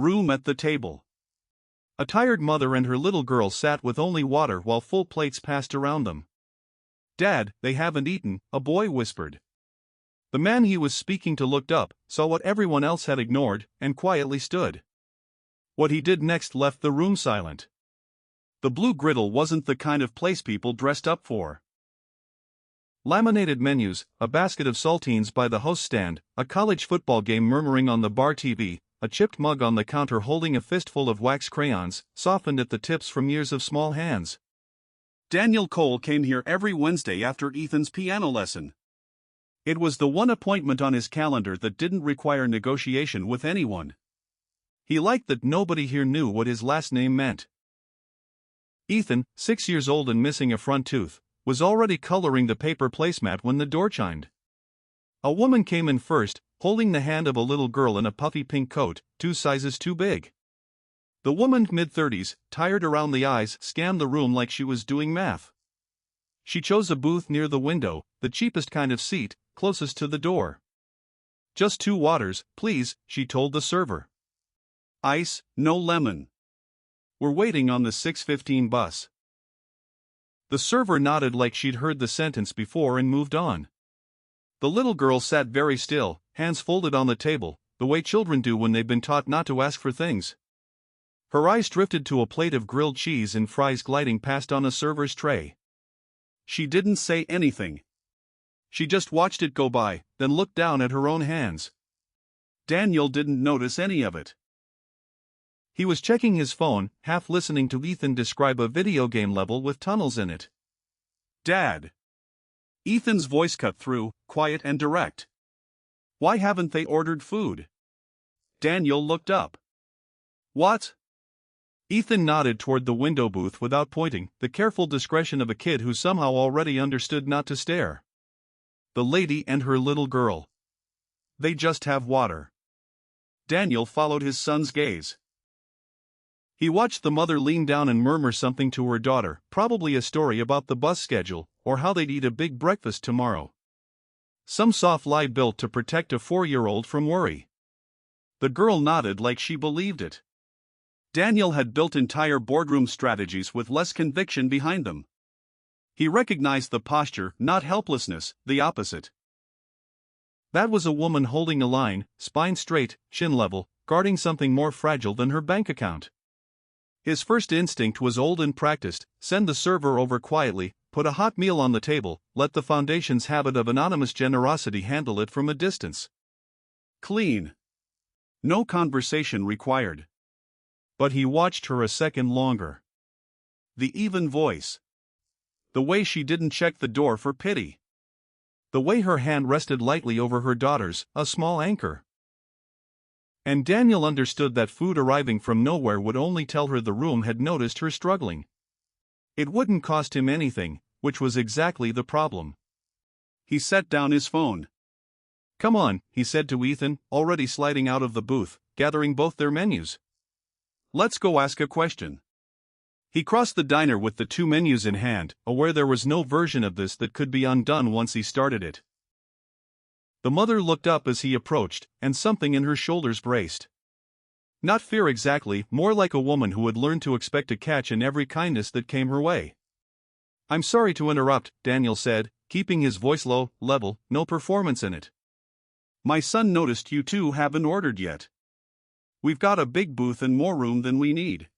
Room at the table. A tired mother and her little girl sat with only water while full plates passed around them. "Dad, they haven't eaten," a boy whispered. The man he was speaking to looked up, saw what everyone else had ignored, and quietly stood. What he did next left the room silent. The Blue Griddle wasn't the kind of place people dressed up for. Laminated menus, a basket of saltines by the host stand, a college football game murmuring on the bar TV, a chipped mug on the counter holding a fistful of wax crayons, softened at the tips from years of small hands. Daniel Cole came here every Wednesday after Ethan's piano lesson. It was the one appointment on his calendar that didn't require negotiation with anyone. He liked that nobody here knew what his last name meant. Ethan, 6 years old and missing a front tooth, was already coloring the paper placemat when the door chimed. A woman came in first, holding the hand of a little girl in a puffy pink coat, 2 sizes too big. The woman, mid-30s, tired around the eyes, scanned the room like she was doing math. She chose a booth near the window, the cheapest kind of seat, closest to the door. "Just 2 waters, please," she told the server. "Ice, no lemon. We're waiting on the 6:15 bus." The server nodded like she'd heard the sentence before and moved on. The little girl sat very still, hands folded on the table, the way children do when they've been taught not to ask for things. Her eyes drifted to a plate of grilled cheese and fries gliding past on a server's tray. She didn't say anything. She just watched it go by, then looked down at her own hands. Daniel didn't notice any of it. He was checking his phone, half listening to Ethan describe a video game level with tunnels in it. "Dad." Ethan's voice cut through, quiet and direct. "Why haven't they ordered food?" Daniel looked up. "What?" Ethan nodded toward the window booth without pointing, the careful discretion of a kid who somehow already understood not to stare. "The lady and her little girl. They just have water." Daniel followed his son's gaze. He watched the mother lean down and murmur something to her daughter, probably a story about the bus schedule, or how they'd eat a big breakfast tomorrow. Some soft lie built to protect a 4-year-old from worry. The girl nodded like she believed it. Daniel had built entire boardroom strategies with less conviction behind them. He recognized the posture, not helplessness, the opposite. That was a woman holding a line, spine straight, chin level, guarding something more fragile than her bank account. His first instinct was old and practiced: send the server over quietly, put a hot meal on the table, let the Foundation's habit of anonymous generosity handle it from a distance. Clean. No conversation required. But he watched her a second longer. The even voice. The way she didn't check the door for pity. The way her hand rested lightly over her daughter's, a small anchor. And Daniel understood that food arriving from nowhere would only tell her the room had noticed her struggling. It wouldn't cost him anything, which was exactly the problem. He set down his phone. "Come on," he said to Ethan, already sliding out of the booth, gathering both their menus. "Let's go ask a question." He crossed the diner with the 2 menus in hand, aware there was no version of this that could be undone once he started it. The mother looked up as he approached, and something in her shoulders braced. Not fear exactly, more like a woman who had learned to expect a catch in every kindness that came her way. "I'm sorry to interrupt," Daniel said, keeping his voice low, level, no performance in it. "My son noticed you 2 haven't ordered yet. We've got a big booth and more room than we need.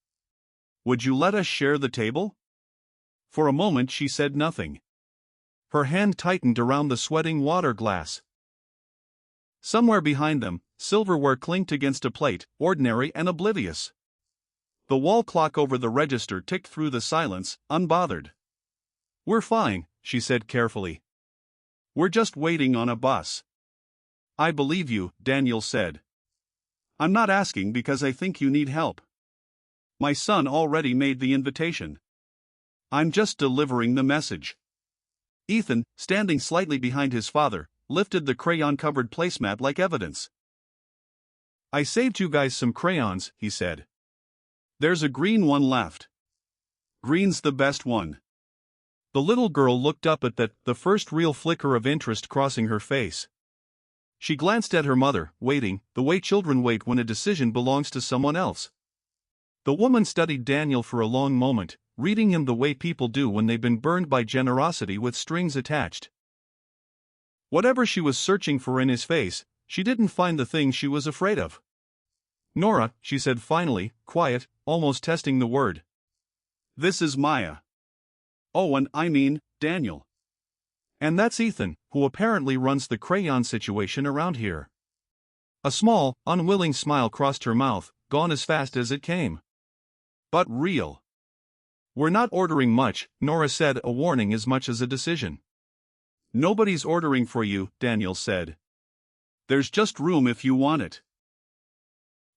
Would you let us share the table?" For a moment she said nothing. Her hand tightened around the sweating water glass. Somewhere behind them, silverware clinked against a plate, ordinary and oblivious. The wall clock over the register ticked through the silence, unbothered. "We're fine," she said carefully. "We're just waiting on a bus." "I believe you," Daniel said. "I'm not asking because I think you need help. My son already made the invitation. I'm just delivering the message." Ethan, standing slightly behind his father, lifted the crayon-covered placemat like evidence. "I saved you guys some crayons," he said. "There's a green one left. Green's the best one." The little girl looked up at that, the first real flicker of interest crossing her face. She glanced at her mother, waiting, the way children wait when a decision belongs to someone else. The woman studied Daniel for a long moment, reading him the way people do when they've been burned by generosity with strings attached. Whatever she was searching for in his face, she didn't find the thing she was afraid of. "Nora," she said finally, quiet, almost testing the word. "This is Maya." "Oh, and I mean, Daniel." "And that's Ethan, who apparently runs the crayon situation around here." A small, unwilling smile crossed her mouth, gone as fast as it came. "But real." "We're not ordering much," Nora said, a warning as much as a decision. "Nobody's ordering for you," Daniel said. "There's just room if you want it."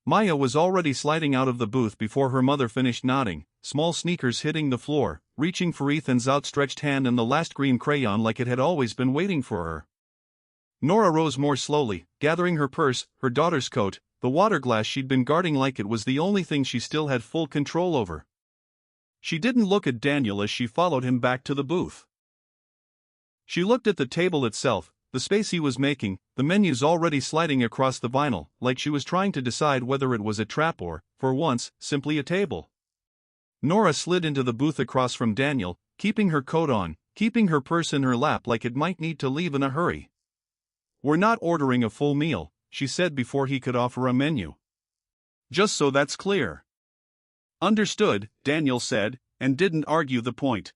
Maya was already sliding out of the booth before her mother finished nodding, small sneakers hitting the floor, reaching for Ethan's outstretched hand and the last green crayon like it had always been waiting for her. Nora rose more slowly, gathering her purse, her daughter's coat, the water glass she'd been guarding like it was the only thing she still had full control over. She didn't look at Daniel as she followed him back to the booth. She looked at the table itself, the space he was making, the menus already sliding across the vinyl, like she was trying to decide whether it was a trap or, for once, simply a table. Nora slid into the booth across from Daniel, keeping her coat on, keeping her purse in her lap like it might need to leave in a hurry. "We're not ordering a full meal," she said before he could offer a menu. "Just so that's clear." "Understood," Daniel said, and didn't argue the point.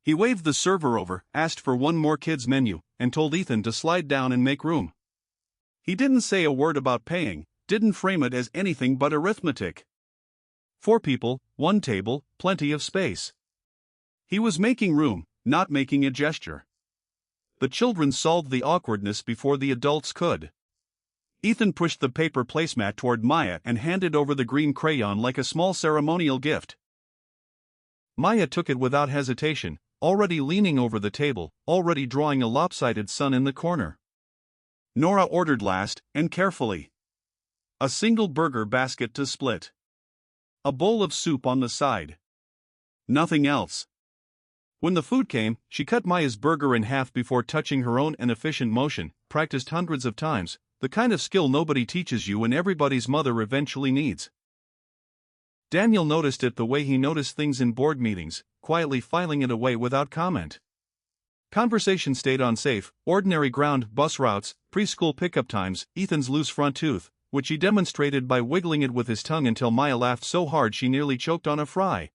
He waved the server over, asked for one more kids' menu, and told Ethan to slide down and make room. He didn't say a word about paying, didn't frame it as anything but arithmetic. 4 people, 1 table, plenty of space. He was making room, not making a gesture. The children solved the awkwardness before the adults could. Ethan pushed the paper placemat toward Maya and handed over the green crayon like a small ceremonial gift. Maya took it without hesitation, already leaning over the table, already drawing a lopsided sun in the corner. Nora ordered last, and carefully. A single burger basket to split. A bowl of soup on the side. Nothing else. When the food came, she cut Maya's burger in half before touching her own an efficient motion, practiced hundreds of times, the kind of skill nobody teaches you and everybody's mother eventually needs. Daniel noticed it the way he noticed things in board meetings, quietly filing it away without comment. Conversation stayed on safe, ordinary ground, bus routes, preschool pickup times, Ethan's loose front tooth, which he demonstrated by wiggling it with his tongue until Maya laughed so hard she nearly choked on a fry.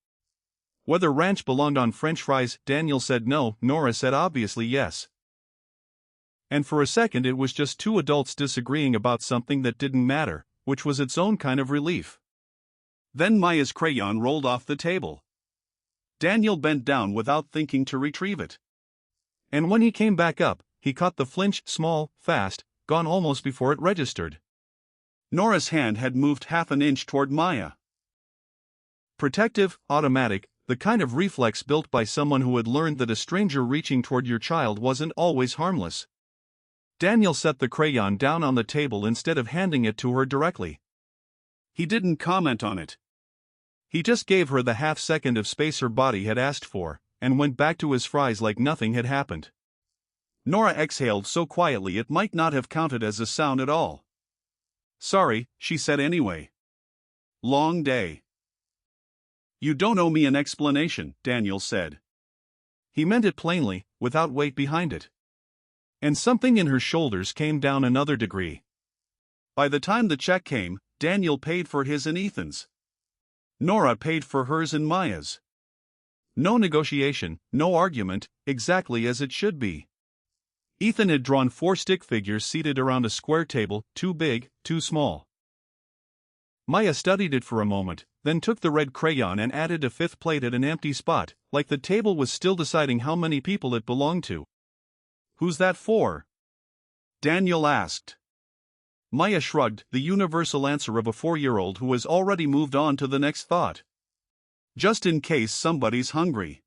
Whether ranch belonged on French fries, Daniel said no, Nora said obviously yes. And for a second it was just 2 adults disagreeing about something that didn't matter, which was its own kind of relief. Then Maya's crayon rolled off the table. Daniel bent down without thinking to retrieve it. And when he came back up, he caught the flinch, small, fast, gone almost before it registered. Nora's hand had moved half an inch toward Maya. Protective, automatic, the kind of reflex built by someone who had learned that a stranger reaching toward your child wasn't always harmless. Daniel set the crayon down on the table instead of handing it to her directly. He didn't comment on it. He just gave her the half-second of space her body had asked for, and went back to his fries like nothing had happened. Nora exhaled so quietly it might not have counted as a sound at all. "Sorry," she said anyway. "Long day." "You don't owe me an explanation," Daniel said. He meant it plainly, without weight behind it. And something in her shoulders came down another degree. By the time the check came, Daniel paid for his and Ethan's. Nora paid for hers and Maya's. No negotiation, no argument, exactly as it should be. Ethan had drawn 4 stick figures seated around a square table, too big, too small. Maya studied it for a moment, then took the red crayon and added a 5th plate at an empty spot, like the table was still deciding how many people it belonged to. "Who's that for?" Daniel asked. Maya shrugged, the universal answer of a 4-year-old who has already moved on to the next thought. "Just in case somebody's hungry."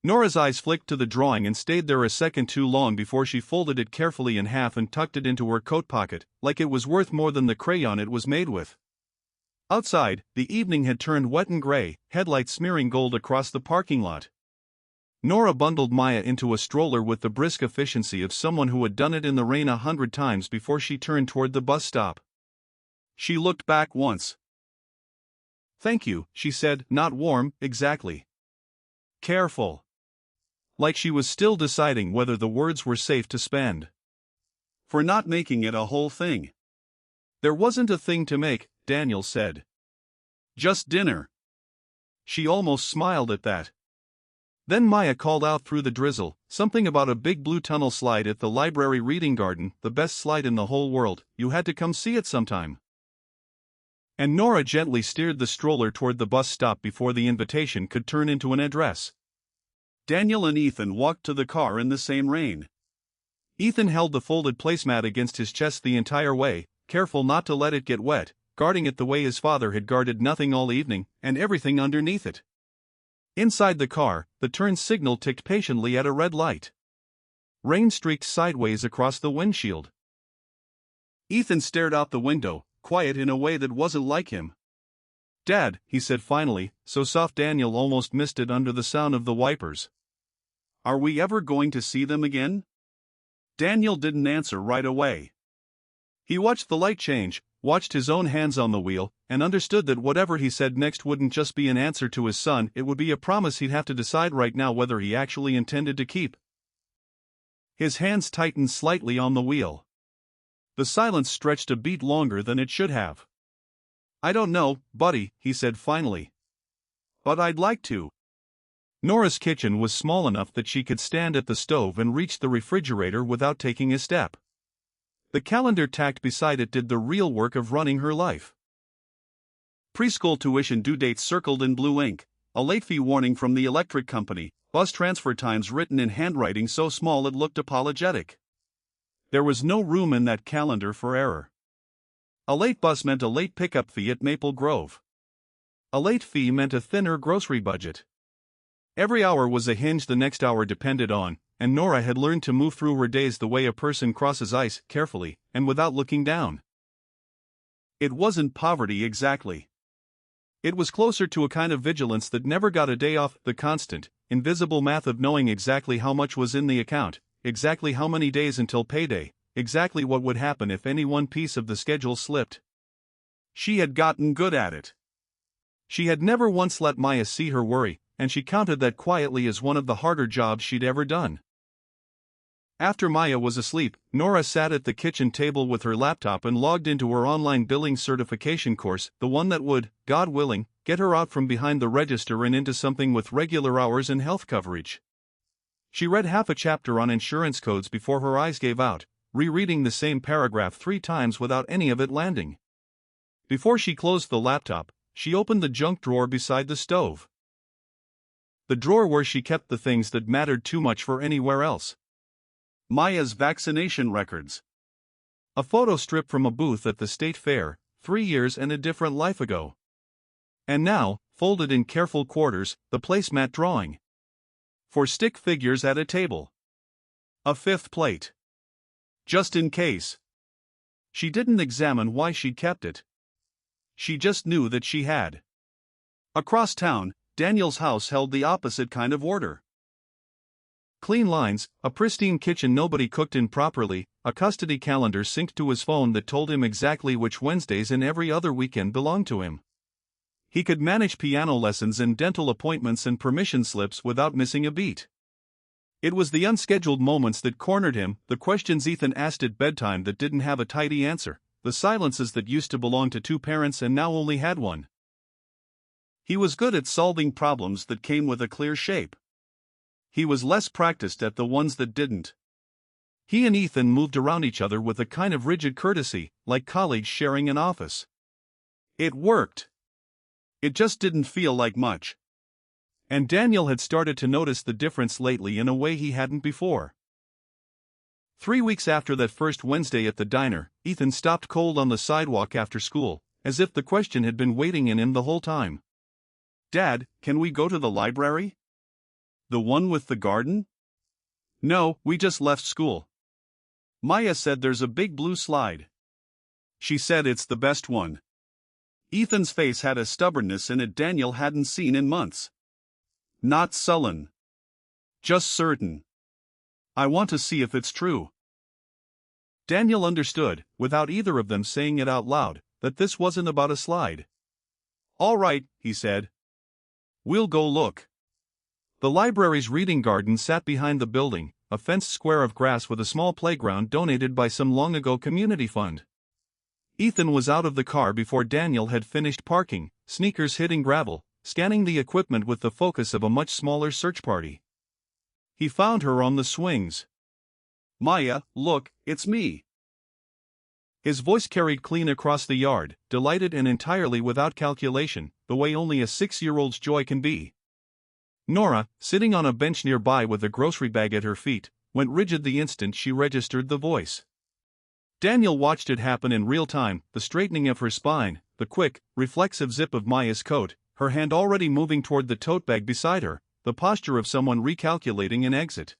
Nora's eyes flicked to the drawing and stayed there a second too long before she folded it carefully in half and tucked it into her coat pocket, like it was worth more than the crayon it was made with. Outside, the evening had turned wet and gray, headlights smearing gold across the parking lot. Nora bundled Maya into a stroller with the brisk efficiency of someone who had done it in the rain 100 times before she turned toward the bus stop. She looked back once. "Thank you," she said, "not warm, exactly. Careful." Like she was still deciding whether the words were safe to spend. "For not making it a whole thing." "There wasn't a thing to make," Daniel said. "Just dinner." She almost smiled at that. Then Maya called out through the drizzle, something about a big blue tunnel slide at the library reading garden, the best slide in the whole world, you had to come see it sometime. And Nora gently steered the stroller toward the bus stop before the invitation could turn into an address. Daniel and Ethan walked to the car in the same rain. Ethan held the folded placemat against his chest the entire way, careful not to let it get wet, guarding it the way his father had guarded nothing all evening, and everything underneath it. Inside the car, the turn signal ticked patiently at a red light. Rain streaked sideways across the windshield. Ethan stared out the window, quiet in a way that wasn't like him. "Dad," he said finally, so soft Daniel almost missed it under the sound of the wipers. "Are we ever going to see them again?" Daniel didn't answer right away. He watched the light change, watched his own hands on the wheel, and understood that whatever he said next wouldn't just be an answer to his son, it would be a promise he'd have to decide right now whether he actually intended to keep. His hands tightened slightly on the wheel. The silence stretched a beat longer than it should have. "I don't know, buddy," he said finally. "But I'd like to." Nora's kitchen was small enough that she could stand at the stove and reach the refrigerator without taking a step. The calendar tacked beside it did the real work of running her life. Preschool tuition due dates circled in blue ink, a late fee warning from the electric company, bus transfer times written in handwriting so small it looked apologetic. There was no room in that calendar for error. A late bus meant a late pickup fee at Maple Grove. A late fee meant a thinner grocery budget. Every hour was a hinge the next hour depended on, and Nora had learned to move through her days the way a person crosses ice, carefully, and without looking down. It wasn't poverty exactly. It was closer to a kind of vigilance that never got a day off, the constant, invisible math of knowing exactly how much was in the account, exactly how many days until payday, exactly what would happen if any one piece of the schedule slipped. She had gotten good at it. She had never once let Maya see her worry, and she counted that quietly as one of the harder jobs she'd ever done. After Maya was asleep, Nora sat at the kitchen table with her laptop and logged into her online billing certification course, the one that would, God willing, get her out from behind the register and into something with regular hours and health coverage. She read half a chapter on insurance codes before her eyes gave out, rereading the same paragraph 3 times without any of it landing. Before she closed the laptop, she opened the junk drawer beside the stove. The drawer where she kept the things that mattered too much for anywhere else. Maya's vaccination records. A photo strip from a booth at the state fair, 3 years and a different life ago. And now, folded in careful quarters, the placemat drawing. For stick figures at a table. A 5th plate. Just in case. She didn't examine why she'd kept it. She just knew that she had. Across town, Daniel's house held the opposite kind of order. Clean lines, a pristine kitchen nobody cooked in properly, a custody calendar synced to his phone that told him exactly which Wednesdays and every other weekend belonged to him. He could manage piano lessons and dental appointments and permission slips without missing a beat. It was the unscheduled moments that cornered him, the questions Ethan asked at bedtime that didn't have a tidy answer, the silences that used to belong to 2 parents and now only had one. He was good at solving problems that came with a clear shape. He was less practiced at the ones that didn't. He and Ethan moved around each other with a kind of rigid courtesy, like colleagues sharing an office. It worked. It just didn't feel like much. And Daniel had started to notice the difference lately in a way he hadn't before. 3 weeks after that first Wednesday at the diner, Ethan stopped cold on the sidewalk after school, as if the question had been waiting in him the whole time. "Dad, can we go to the library? The one with the garden?" "No, we just left school. Maya said there's a big blue slide. She said it's the best one." Ethan's face had a stubbornness in it Daniel hadn't seen in months. Not sullen. Just certain. I want to see if it's true. Daniel understood, without either of them saying it out loud, that this wasn't about a slide. All right, he said. We'll go look. The library's reading garden sat behind the building, a fenced square of grass with a small playground donated by some long-ago community fund. Ethan was out of the car before Daniel had finished parking, sneakers hitting gravel, scanning the equipment with the focus of a much smaller search party. He found her on the swings. Maya, look, it's me. His voice carried clean across the yard, delighted and entirely without calculation, the way only a 6-year-old's joy can be. Nora, sitting on a bench nearby with a grocery bag at her feet, went rigid the instant she registered the voice. Daniel watched it happen in real time, the straightening of her spine, the quick, reflexive zip of Maya's coat, her hand already moving toward the tote bag beside her, the posture of someone recalculating an exit.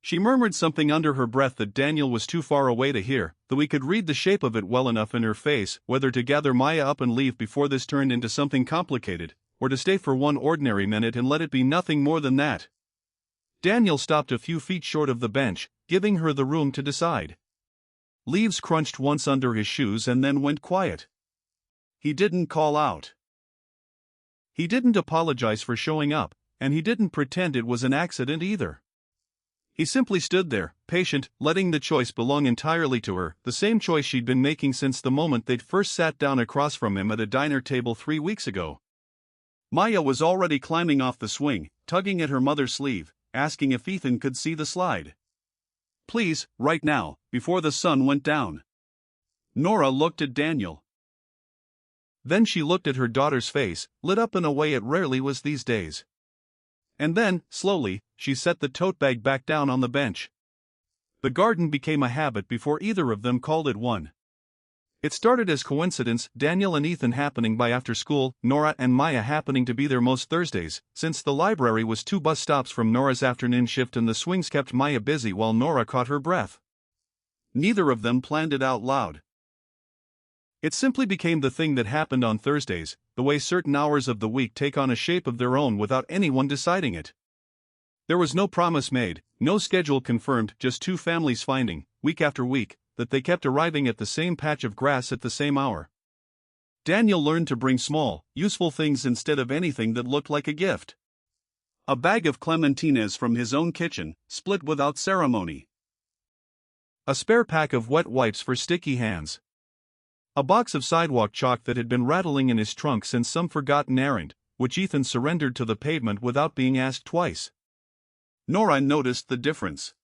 She murmured something under her breath that Daniel was too far away to hear, though he could read the shape of it well enough in her face, whether to gather Maya up and leave before this turned into something complicated, or to stay for one ordinary minute and let it be nothing more than that. Daniel stopped a few feet short of the bench, giving her the room to decide. Leaves crunched once under his shoes and then went quiet. He didn't call out. He didn't apologize for showing up, and he didn't pretend it was an accident either. He simply stood there, patient, letting the choice belong entirely to her, the same choice she'd been making since the moment they'd first sat down across from him at a diner table 3 weeks ago. Maya was already climbing off the swing, tugging at her mother's sleeve, asking if Ethan could see the slide. Please, right now, before the sun went down. Nora looked at Daniel. Then she looked at her daughter's face, lit up in a way it rarely was these days. And then, slowly, she set the tote bag back down on the bench. The garden became a habit before either of them called it one. It started as coincidence, Daniel and Ethan happening by after school, Nora and Maya happening to be there most Thursdays, since the library was 2 bus stops from Nora's afternoon shift and the swings kept Maya busy while Nora caught her breath. Neither of them planned it out loud. It simply became the thing that happened on Thursdays, the way certain hours of the week take on a shape of their own without anyone deciding it. There was no promise made, no schedule confirmed, just two families finding, week after week, that they kept arriving at the same patch of grass at the same hour. Daniel learned to bring small, useful things instead of anything that looked like a gift. A bag of clementines from his own kitchen, split without ceremony. A spare pack of wet wipes for sticky hands. A box of sidewalk chalk that had been rattling in his trunk since some forgotten errand, which Ethan surrendered to the pavement without being asked twice. Nora noticed the difference.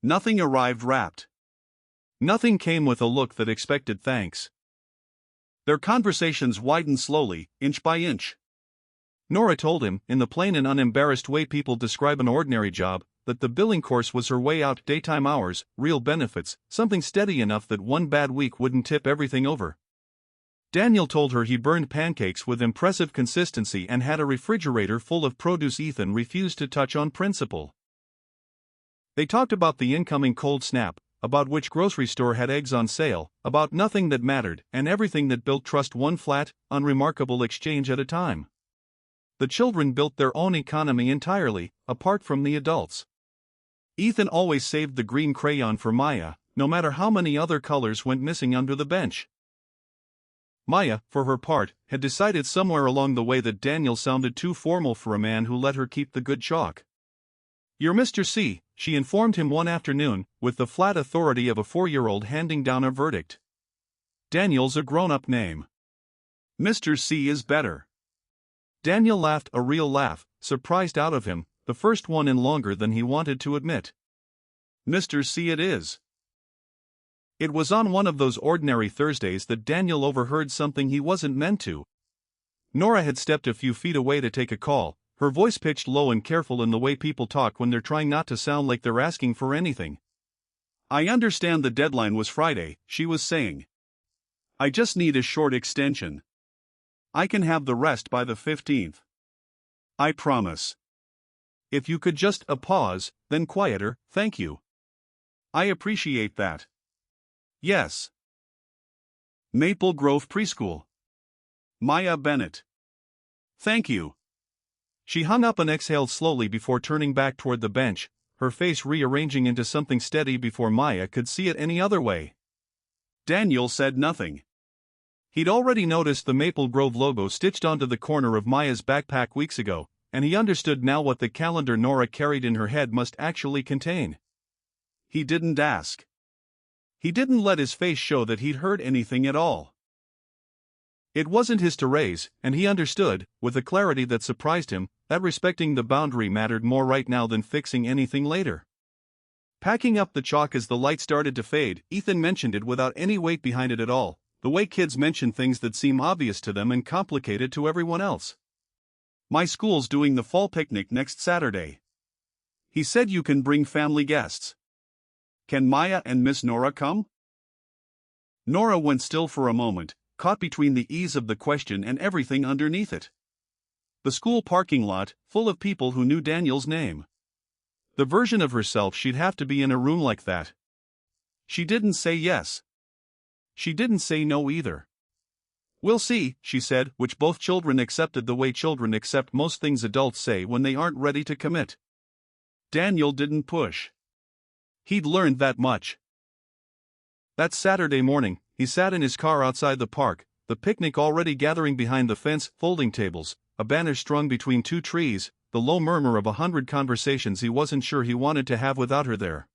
Nothing arrived wrapped. Nothing came with a look that expected thanks. Their conversations widened slowly, inch by inch. Nora told him, in the plain and unembarrassed way people describe an ordinary job, that the billing course was her way out, daytime hours, real benefits, something steady enough that one bad week wouldn't tip everything over. Daniel told her he burned pancakes with impressive consistency and had a refrigerator full of produce Ethan refused to touch on principle. They talked about the incoming cold snap, about which grocery store had eggs on sale, about nothing that mattered, and everything that built trust one flat, unremarkable exchange at a time. The children built their own economy entirely, apart from the adults. Ethan always saved the green crayon for Maya, no matter how many other colors went missing under the bench. Maya, for her part, had decided somewhere along the way that Daniel sounded too formal for a man who let her keep the good chalk. "You're Mr. C," she informed him one afternoon, with the flat authority of a 4-year-old handing down a verdict. "Daniel's a grown-up name. Mr. C is better." Daniel laughed a real laugh, surprised out of him, the first one in longer than he wanted to admit. "Mr. C it is." It was on one of those ordinary Thursdays that Daniel overheard something he wasn't meant to. Nora had stepped a few feet away to take a call, her voice pitched low and careful in the way people talk when they're trying not to sound like they're asking for anything. "I understand the deadline was Friday," she was saying. "I just need a short extension. I can have the rest by the 15th. I promise. If you could just pause, then quieter, thank you. I appreciate that. Yes. Maple Grove Preschool. Maya Bennett. Thank you." She hung up and exhaled slowly before turning back toward the bench, her face rearranging into something steady before Maya could see it any other way. Daniel said nothing. He'd already noticed the Maple Grove logo stitched onto the corner of Maya's backpack weeks ago, and he understood now what the calendar Nora carried in her head must actually contain. He didn't ask. He didn't let his face show that he'd heard anything at all. It wasn't his to raise, and he understood, with a clarity that surprised him, that respecting the boundary mattered more right now than fixing anything later. Packing up the chalk as the light started to fade, Ethan mentioned it without any weight behind it at all, the way kids mention things that seem obvious to them and complicated to everyone else. My school's doing the fall picnic next Saturday. He said you can bring family guests. Can Maya and Miss Nora come? Nora went still for a moment, caught between the ease of the question and everything underneath it. The school parking lot, full of people who knew Daniel's name. The version of herself she'd have to be in a room like that. She didn't say yes. She didn't say no either. We'll see, she said, which both children accepted the way children accept most things adults say when they aren't ready to commit. Daniel didn't push. He'd learned that much. That Saturday morning, he sat in his car outside the park, the picnic already gathering behind the fence, folding tables, a banner strung between two trees, the low murmur of 100 conversations he wasn't sure he wanted to have without her there.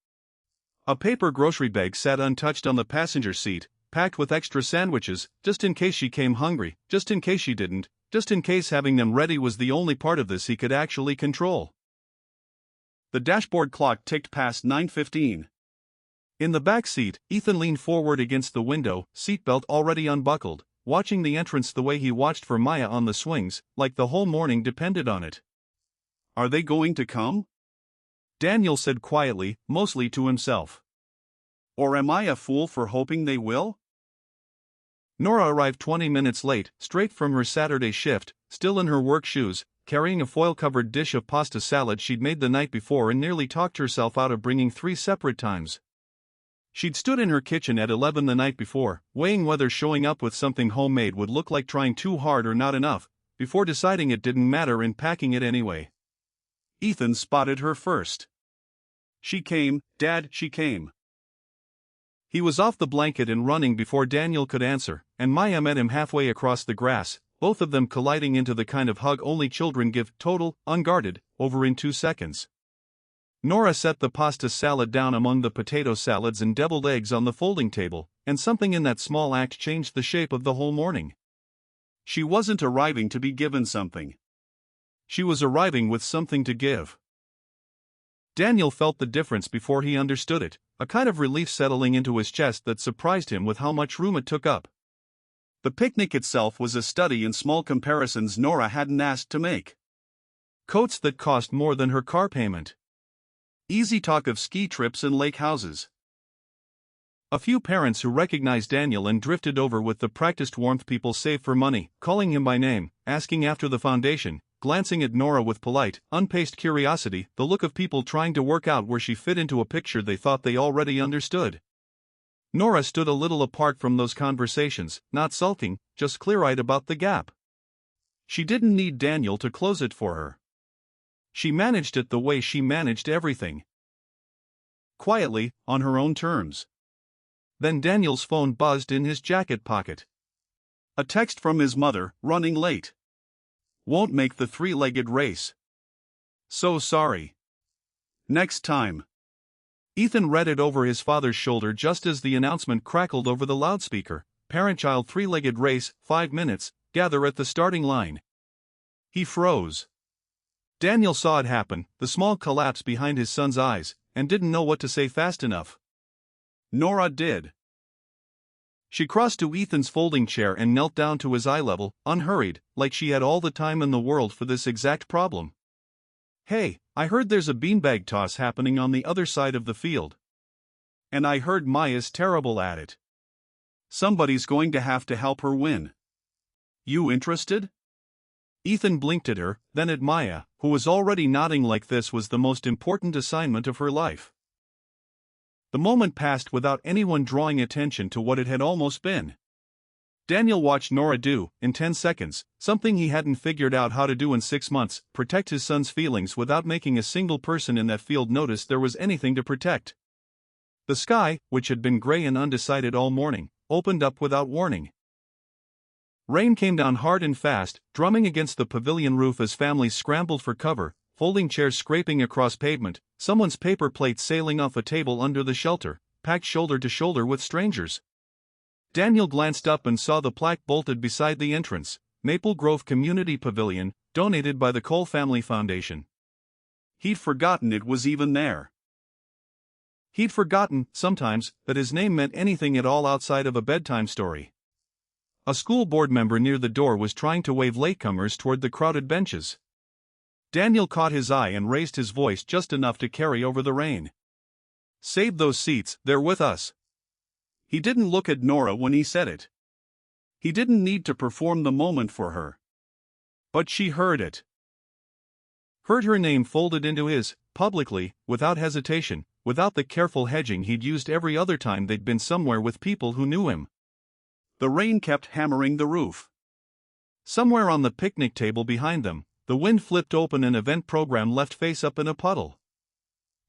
A paper grocery bag sat untouched on the passenger seat, packed with extra sandwiches, just in case she came hungry, just in case she didn't, just in case having them ready was the only part of this he could actually control. The dashboard clock ticked past 9:15. In the back seat, Ethan leaned forward against the window, seatbelt already unbuckled, watching the entrance the way he watched for Maya on the swings, like the whole morning depended on it. Are they going to come? Daniel said quietly, mostly to himself. Or am I a fool for hoping they will? Nora arrived 20 minutes late, straight from her Saturday shift, still in her work shoes, carrying a foil-covered dish of pasta salad she'd made the night before and nearly talked herself out of bringing 3 separate times. She'd stood in her kitchen at 11 the night before, weighing whether showing up with something homemade would look like trying too hard or not enough, before deciding it didn't matter and packing it anyway. Ethan spotted her first. She came, Dad, she came. He was off the blanket and running before Daniel could answer, and Maya met him halfway across the grass, both of them colliding into the kind of hug only children give, total, unguarded, over in 2 seconds. Nora set the pasta salad down among the potato salads and deviled eggs on the folding table, and something in that small act changed the shape of the whole morning. She wasn't arriving to be given something. She was arriving with something to give. Daniel felt the difference before he understood it, a kind of relief settling into his chest that surprised him with how much room it took up. The picnic itself was a study in small comparisons Nora hadn't asked to make. Coats that cost more than her car payment. Easy talk of ski trips and lake houses. A few parents who recognized Daniel and drifted over with the practiced warmth people save for money, calling him by name, asking after the foundation, glancing at Nora with polite, unpaced curiosity, the look of people trying to work out where she fit into a picture they thought they already understood. Nora stood a little apart from those conversations, not sulking, just clear-eyed about the gap. She didn't need Daniel to close it for her. She managed it the way she managed everything. Quietly, on her own terms. Then Daniel's phone buzzed in his jacket pocket. A text from his mother, running late. Won't make the 3-legged race. So sorry. Next time. Ethan read it over his father's shoulder just as the announcement crackled over the loudspeaker. Parent-child 3-legged race, 5 minutes, gather at the starting line. He froze. Daniel saw it happen, the small collapse behind his son's eyes, and didn't know what to say fast enough. Nora did. She crossed to Ethan's folding chair and knelt down to his eye level, unhurried, like she had all the time in the world for this exact problem. Hey, I heard there's a beanbag toss happening on the other side of the field. And I heard Maya's terrible at it. Somebody's going to have to help her win. You interested? Ethan blinked at her, then at Maya, who was already nodding like this was the most important assignment of her life. The moment passed without anyone drawing attention to what it had almost been. Daniel watched Nora do, in 10 seconds, something he hadn't figured out how to do in 6 months: protect his son's feelings without making a single person in that field notice there was anything to protect. The sky, which had been gray and undecided all morning, opened up without warning. Rain came down hard and fast, drumming against the pavilion roof as families scrambled for cover, folding chairs scraping across pavement, someone's paper plate sailing off a table under the shelter, packed shoulder to shoulder with strangers. Daniel glanced up and saw the plaque bolted beside the entrance: Maple Grove Community Pavilion, donated by the Cole Family Foundation. He'd forgotten it was even there. He'd forgotten, sometimes, that his name meant anything at all outside of a bedtime story. A school board member near the door was trying to wave latecomers toward the crowded benches. Daniel caught his eye and raised his voice just enough to carry over the rain. "Save those seats, they're with us." He didn't look at Nora when he said it. He didn't need to perform the moment for her. But she heard it. Heard her name folded into his, publicly, without hesitation, without the careful hedging he'd used every other time they'd been somewhere with people who knew him. The rain kept hammering the roof. Somewhere on the picnic table behind them, the wind flipped open an event program left face up in a puddle.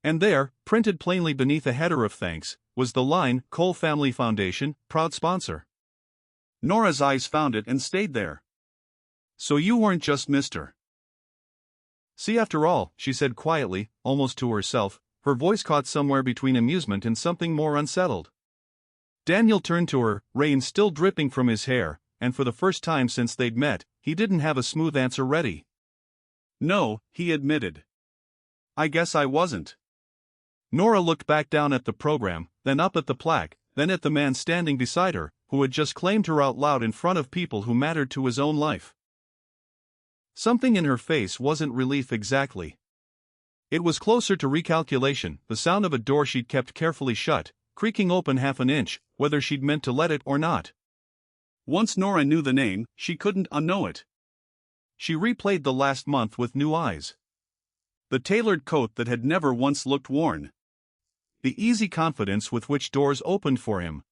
And there, printed plainly beneath a header of thanks, was the line, "Cole Family Foundation, proud sponsor." Nora's eyes found it and stayed there. "So you weren't just Mr. See, after all," she said quietly, almost to herself, her voice caught somewhere between amusement and something more unsettled. Daniel turned to her, rain still dripping from his hair, and for the first time since they'd met, he didn't have a smooth answer ready. "No," he admitted. "I guess I wasn't." Nora looked back down at the program, then up at the plaque, then at the man standing beside her, who had just claimed her out loud in front of people who mattered to his own life. Something in her face wasn't relief exactly. It was closer to recalculation, the sound of a door she'd kept carefully shut, creaking open half an inch, whether she'd meant to let it or not. Once Nora knew the name, she couldn't unknow it. She replayed the last month with new eyes. The tailored coat that had never once looked worn. The easy confidence with which doors opened for him.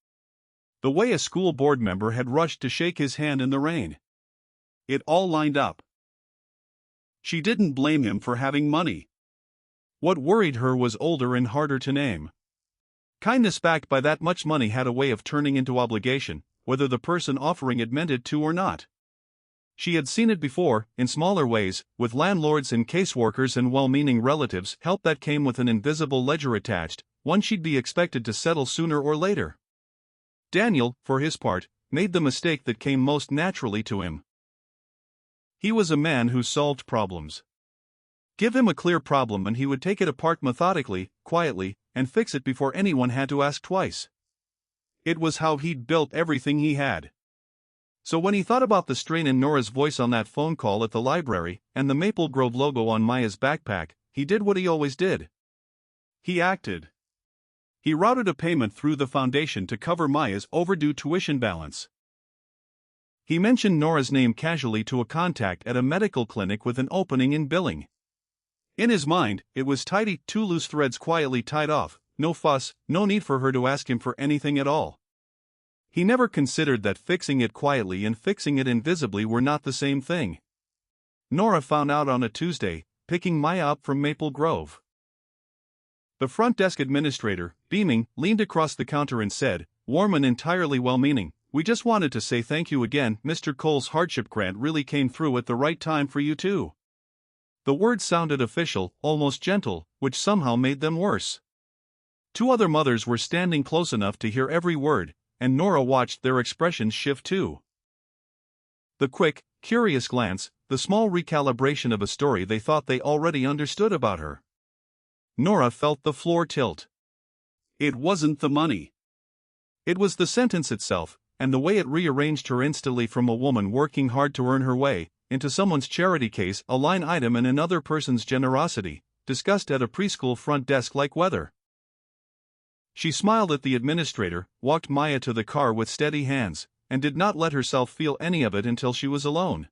The way a school board member had rushed to shake his hand in the rain. It all lined up. She didn't blame him for having money. What worried her was older and harder to name. Kindness backed by that much money had a way of turning into obligation, whether the person offering it meant it to or not. She had seen it before, in smaller ways, with landlords and caseworkers and well-meaning relatives, help that came with an invisible ledger attached, one she'd be expected to settle sooner or later. Daniel, for his part, made the mistake that came most naturally to him. He was a man who solved problems. Give him a clear problem and he would take it apart methodically, quietly, and fix it before anyone had to ask twice. It was how he'd built everything he had. So when he thought about the strain in Nora's voice on that phone call at the library, and the Maple Grove logo on Maya's backpack, he did what he always did. He acted. He routed a payment through the foundation to cover Maya's overdue tuition balance. He mentioned Nora's name casually to a contact at a medical clinic with an opening in billing. In his mind, it was tidy, 2 loose threads quietly tied off, no fuss, no need for her to ask him for anything at all. He never considered that fixing it quietly and fixing it invisibly were not the same thing. Nora found out on a Tuesday, picking Maya up from Maple Grove. The front desk administrator, beaming, leaned across the counter and said, warm and entirely well-meaning, "We just wanted to say thank you again. Mr. Cole's hardship grant really came through at the right time for you too." The words sounded official, almost gentle, which somehow made them worse. 2 other mothers were standing close enough to hear every word, and Nora watched their expressions shift too. The quick, curious glance, the small recalibration of a story they thought they already understood about her. Nora felt the floor tilt. It wasn't the money. It was the sentence itself, and the way it rearranged her instantly from a woman working hard to earn her way, into someone's charity case, a line item in another person's generosity, discussed at a preschool front desk like weather. She smiled at the administrator, walked Maya to the car with steady hands, and did not let herself feel any of it until she was alone.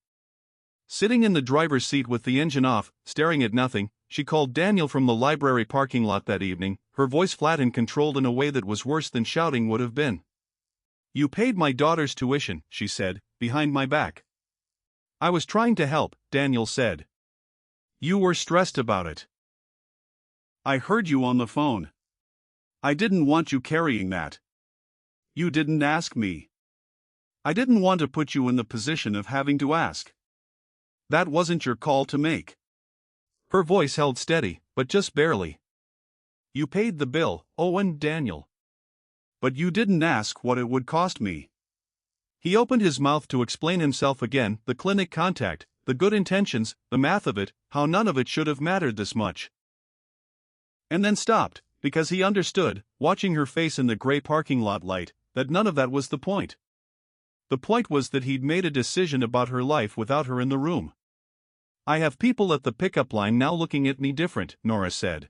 Sitting in the driver's seat with the engine off, staring at nothing, she called Daniel from the library parking lot that evening, her voice flat and controlled in a way that was worse than shouting would have been. You paid my daughter's tuition, she said, behind my back. I was trying to help, Daniel said. You were stressed about it. I heard you on the phone. I didn't want you carrying that. You didn't ask me. I didn't want to put you in the position of having to ask. That wasn't your call to make. Her voice held steady, but just barely. You paid the bill, Owen, Daniel. But you didn't ask what it would cost me. He opened his mouth to explain himself again, the clinic contact, the good intentions, the math of it, how none of it should have mattered this much. And then stopped, because he understood, watching her face in the gray parking lot light, that none of that was the point. The point was that he'd made a decision about her life without her in the room. I have people at the pickup line now looking at me different, Nora said.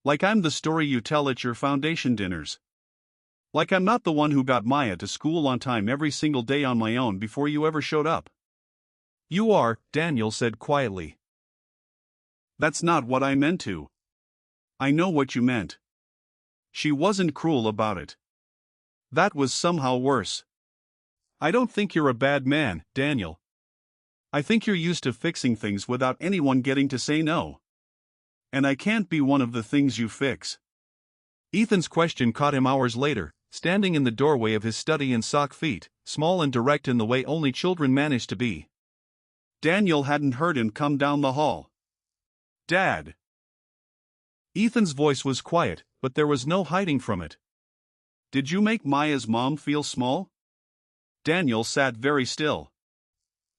Like I'm the story you tell at your foundation dinners. Like I'm not the one who got Maya to school on time every single day on my own before you ever showed up. You are, Daniel said quietly. That's not what I meant to. I know what you meant. She wasn't cruel about it. That was somehow worse. I don't think you're a bad man, Daniel. I think you're used to fixing things without anyone getting to say no. And I can't be one of the things you fix. Ethan's question caught him hours later, standing in the doorway of his study in sock feet, small and direct in the way only children manage to be. Daniel hadn't heard him come down the hall. Dad. Ethan's voice was quiet, but there was no hiding from it. Did you make Maya's mom feel small? Daniel sat very still.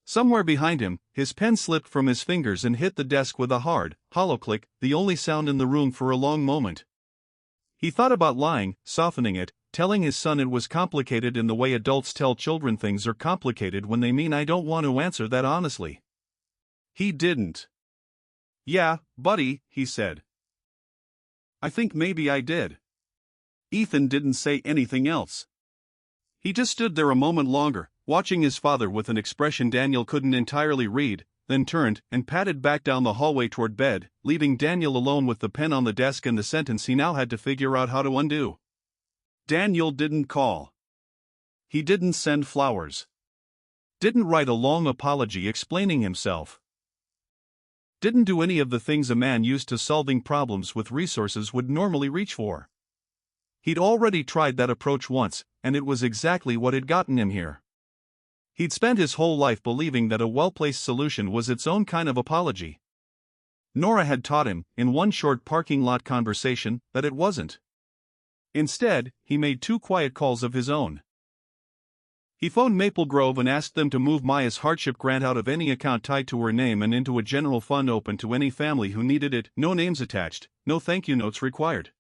Somewhere behind him, his pen slipped from his fingers and hit the desk with a hard, hollow click, the only sound in the room for a long moment. He thought about lying, softening it, telling his son it was complicated in the way adults tell children things are complicated when they mean I don't want to answer that honestly. He didn't. Yeah, buddy, he said. I think maybe I did. Ethan didn't say anything else. He just stood there a moment longer, watching his father with an expression Daniel couldn't entirely read, then turned and padded back down the hallway toward bed, leaving Daniel alone with the pen on the desk and the sentence he now had to figure out how to undo. Daniel didn't call. He didn't send flowers. Didn't write a long apology explaining himself. Didn't do any of the things a man used to solving problems with resources would normally reach for. He'd already tried that approach once, and it was exactly what had gotten him here. He'd spent his whole life believing that a well-placed solution was its own kind of apology. Nora had taught him, in one short parking lot conversation, that it wasn't. Instead, he made 2 quiet calls of his own. He phoned Maple Grove and asked them to move Maya's hardship grant out of any account tied to her name and into a general fund open to any family who needed it, no names attached, no thank you notes required.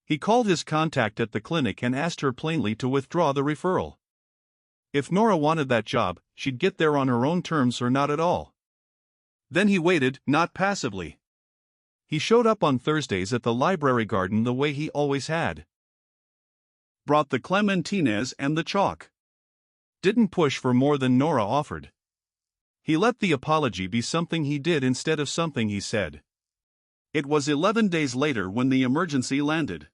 He called his contact at the clinic and asked her plainly to withdraw the referral. If Nora wanted that job, she'd get there on her own terms or not at all. Then he waited, not passively. He showed up on Thursdays at the library garden the way he always had. Brought the clementines and the chalk. Didn't push for more than Nora offered. He let the apology be something he did instead of something he said. It was 11 days later when the emergency landed.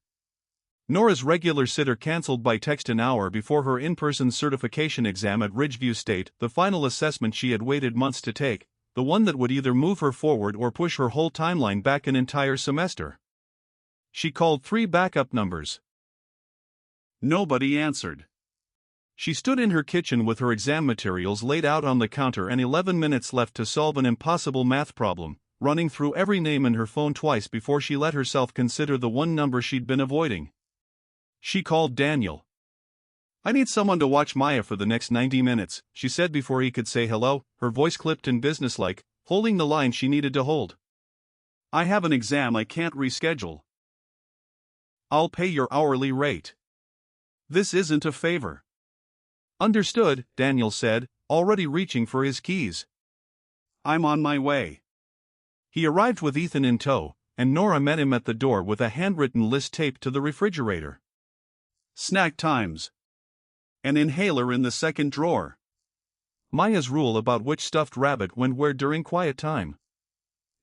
Nora's regular sitter canceled by text an hour before her in-person certification exam at Ridgeview State, the final assessment she had waited months to take, the one that would either move her forward or push her whole timeline back an entire semester. She called 3 backup numbers. Nobody answered. She stood in her kitchen with her exam materials laid out on the counter and 11 minutes left to solve an impossible math problem, running through every name in her phone twice before she let herself consider the one number she'd been avoiding. She called Daniel. I need someone to watch Maya for the next 90 minutes, she said before he could say hello, her voice clipped and businesslike, holding the line she needed to hold. I have an exam I can't reschedule. I'll pay your hourly rate. This isn't a favor. Understood, Daniel said, already reaching for his keys. I'm on my way. He arrived with Ethan in tow, and Nora met him at the door with a handwritten list taped to the refrigerator. Snack times. An inhaler in the second drawer. Maya's rule about which stuffed rabbit went where during quiet time.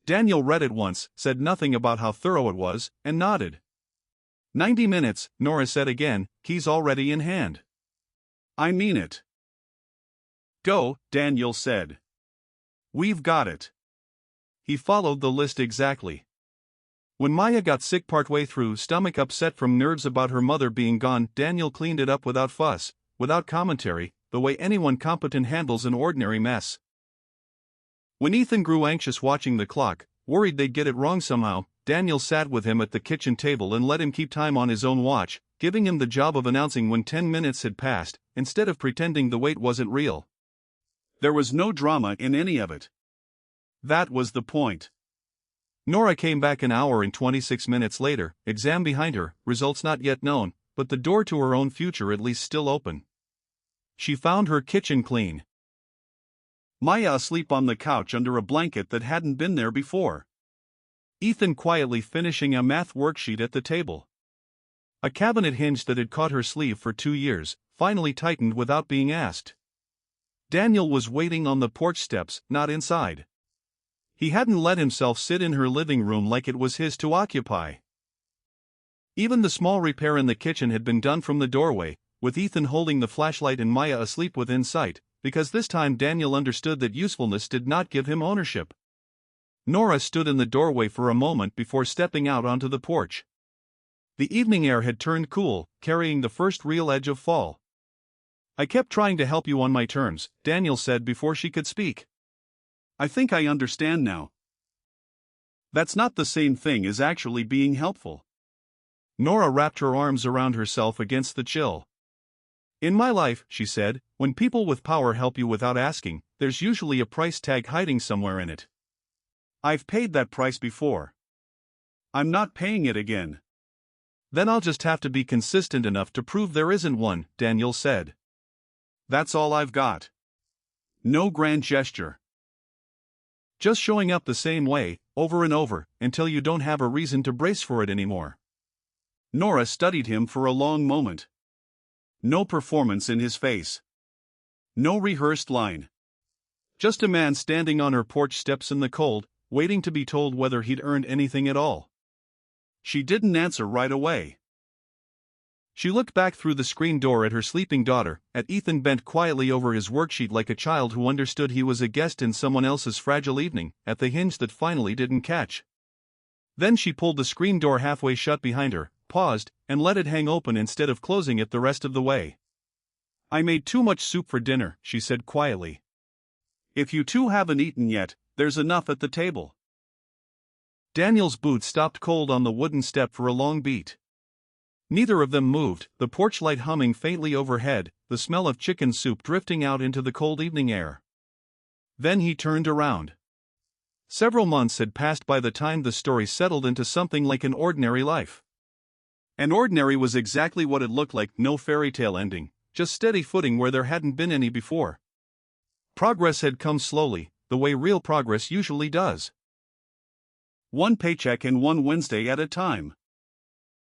Daniel read it once, said nothing about how thorough it was, and nodded. 90 minutes, Nora said again, keys already in hand. I mean it. Go, Daniel said. We've got it. He followed the list exactly. When Maya got sick partway through, stomach upset from nerves about her mother being gone, Daniel cleaned it up without fuss, without commentary, the way anyone competent handles an ordinary mess. When Ethan grew anxious watching the clock, worried they'd get it wrong somehow, Daniel sat with him at the kitchen table and let him keep time on his own watch, giving him the job of announcing when 10 minutes had passed, instead of pretending the wait wasn't real. There was no drama in any of it. That was the point. Nora came back an hour and 26 minutes later, exam behind her, results not yet known, but the door to her own future at least still open. She found her kitchen clean. Maya asleep on the couch under a blanket that hadn't been there before. Ethan quietly finishing a math worksheet at the table. A cabinet hinge that had caught her sleeve for 2 years, finally tightened without being asked. Daniel was waiting on the porch steps, not inside. He hadn't let himself sit in her living room like it was his to occupy. Even the small repair in the kitchen had been done from the doorway, with Ethan holding the flashlight and Maya asleep within sight, because this time Daniel understood that usefulness did not give him ownership. Nora stood in the doorway for a moment before stepping out onto the porch. The evening air had turned cool, carrying the first real edge of fall. I kept trying to help you on my terms, Daniel said before she could speak. I think I understand now. That's not the same thing as actually being helpful. Nora wrapped her arms around herself against the chill. In my life, she said, when people with power help you without asking, there's usually a price tag hiding somewhere in it. I've paid that price before. I'm not paying it again. Then I'll just have to be consistent enough to prove there isn't one, Daniel said. That's all I've got. No grand gesture. Just showing up the same way, over and over, until you don't have a reason to brace for it anymore. Nora studied him for a long moment. No performance in his face. No rehearsed line. Just a man standing on her porch steps in the cold, waiting to be told whether he'd earned anything at all. She didn't answer right away. She looked back through the screen door at her sleeping daughter, at Ethan bent quietly over his worksheet like a child who understood he was a guest in someone else's fragile evening, at the hinge that finally didn't catch. Then she pulled the screen door halfway shut behind her, paused, and let it hang open instead of closing it the rest of the way. I made too much soup for dinner, she said quietly. If you two haven't eaten yet, there's enough at the table. Daniel's boots stopped cold on the wooden step for a long beat. Neither of them moved, the porch light humming faintly overhead, the smell of chicken soup drifting out into the cold evening air. Then he turned around. Several months had passed by the time the story settled into something like an ordinary life. And ordinary was exactly what it looked like, no fairy tale ending, just steady footing where there hadn't been any before. Progress had come slowly, the way real progress usually does. One paycheck and one Wednesday at a time.